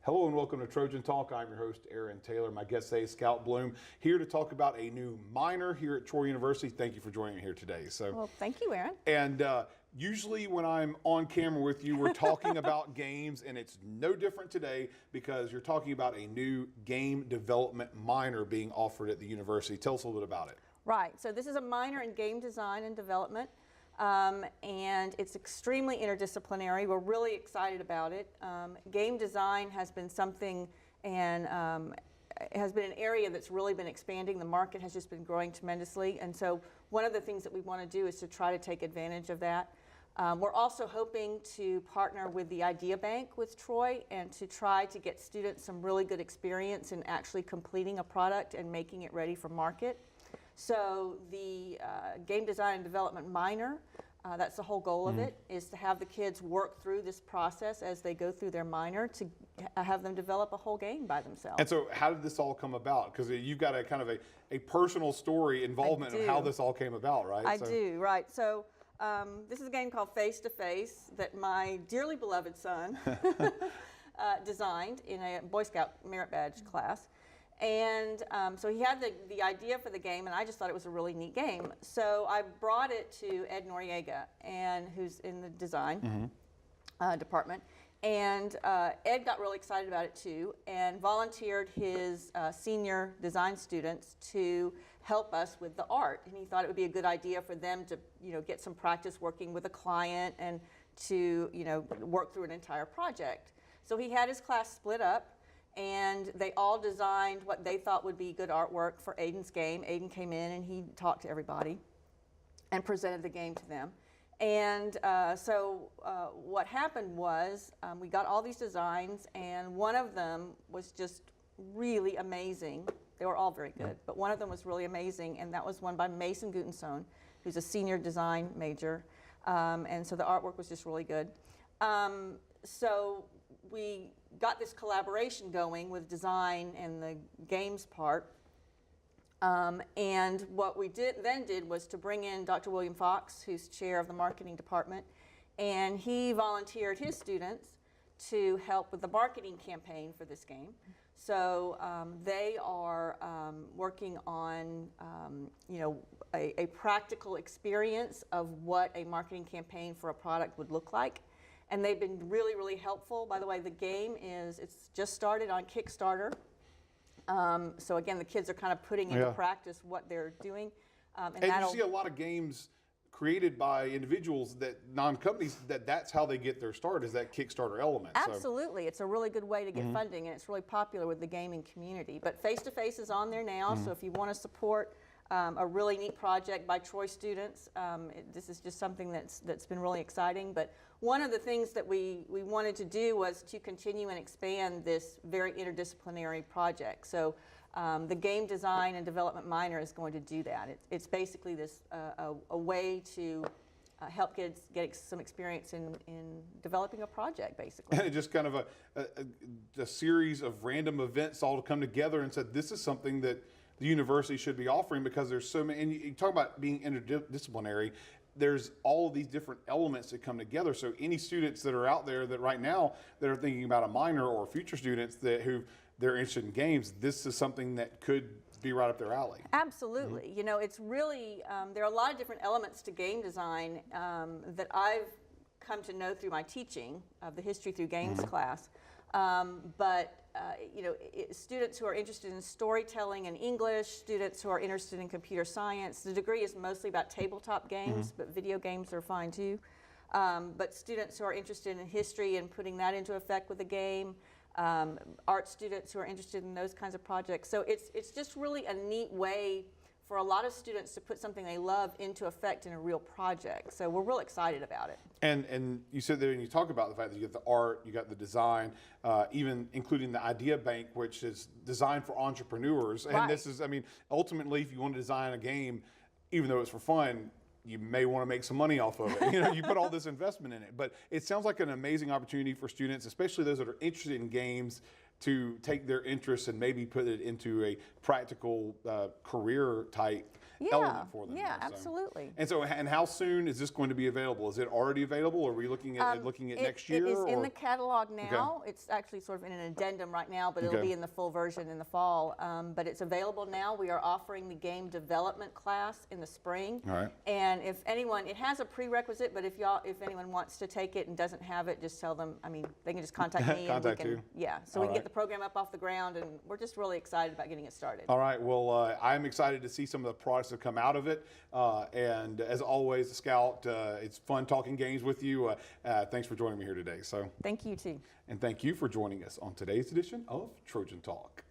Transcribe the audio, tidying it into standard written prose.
Hello and welcome to Trojan Talk. I'm your host, Aaron Taylor. My guest today is Scout Blum, here to talk about a new minor here at Troy University. Thank you for joining me here today. Well, thank you, Aaron. And usually when I'm on camera with you, we're talking about games, and it's no different today because you're talking about a new game development minor being offered at the university. Tell us a little bit about it. Right. So this is a minor in game design and development. And it's extremely interdisciplinary. We're really excited about it. Game design has been something and has been an area that's really been expanding. The market has just been growing tremendously. And so one of the things that we want to do is to try to take advantage of that. We're also hoping to partner with the Idea Bank with Troy and to try to get students some really good experience in actually completing a product and making it ready for market. So the game design and development minor, that's the whole goal of it, is to have the kids work through this process as they go through their minor to have them develop a whole game by themselves. And so how did this all come about? Because you've got a kind of a personal story involvement of how this all came about, right? I do, right. So this is a game called Face to Face that my dearly beloved son designed in a Boy Scout merit badge class. And so he had the idea for the game, and I just thought it was a really neat game. So I brought it to Ed Noriega, who's in the design department. And Ed got really excited about it too, and volunteered his senior design students to help us with the art. And he thought it would be a good idea for them to, get some practice working with a client and to, work through an entire project. So he had his class split up. And they all designed what they thought would be good artwork for Aiden's game. Aiden came in and he talked to everybody and presented the game to them. And so what happened was we got all these designs, and one of them was just really amazing. They were all very good, but one of them was really amazing, and that was one by Mason Gutensohn, who's a senior design major. And so the artwork was just really good. So we got this collaboration going with design and the games part. And what we then did was to bring in Dr. William Fox, who's chair of the marketing department, and he volunteered his students to help with the marketing campaign for this game. So they are working on, a practical experience of what a marketing campaign for a product would look like. And they've been really, really helpful. By the way, the game it's just started on Kickstarter. So again, the kids are kind of putting into practice what they're doing. And you see a lot of games created by individuals, non-companies, that's how they get their start, is that Kickstarter element. Absolutely. So. It's a really good way to get funding, and it's really popular with the gaming community. But Face to Face is on there now, so if you want to support a really neat project by Troy students, this is just something that's been really exciting. But one of the things that we wanted to do was to continue and expand this very interdisciplinary project. So the game design and development minor is going to do that. It's basically this a way to help kids get some experience in developing a project, basically. And it just kind of a series of random events all to come together and said, this is something that the university should be offering, because there's so many, and you talk about being interdisciplinary, there's all of these different elements that come together. So any students that are out there that right now that are thinking about a minor, or future students they're interested in games, this is something that could be right up their alley. Absolutely. It's really, there are a lot of different elements to game design that I've come to know through my teaching of the History Through Games class. Students who are interested in storytelling and English, students who are interested in computer science. The degree is mostly about tabletop games, but video games are fine too. But students who are interested in history and putting that into effect with the game. Art students who are interested in those kinds of projects. So it's just really a neat way for a lot of students to put something they love into effect in a real project. So we're real excited about it. And you said there, and you talk about the fact that you got the art, you got the design, even including the Idea Bank, which is designed for entrepreneurs. And this is, ultimately, if you want to design a game, even though it's for fun, you may want to make some money off of it. You put all this investment in it. But it sounds like an amazing opportunity for students, especially those that are interested in games, to take their interests and maybe put it into a practical career type element for them. Yeah, there, so. absolutely. And how soon is this going to be available? Is it already available? Or are we looking at next year? It is in or? the catalog now. Okay. It's actually sort of in an addendum right now, but it'll be in the full version in the fall. But it's available now. We are offering the game development class in the spring. All right. And if anyone, it has a prerequisite, but if anyone wants to take it and doesn't have it, just tell them. I mean, they can just contact me. Contact you. Yeah. So we can get the program up off the ground, and we're just really excited about getting it started. All right. Well, I'm excited to see some of the products that come out of it. And as always, Scout, it's fun talking games with you. Thanks for joining me here today. So thank you too. And thank you for joining us on today's edition of Trojan Talk.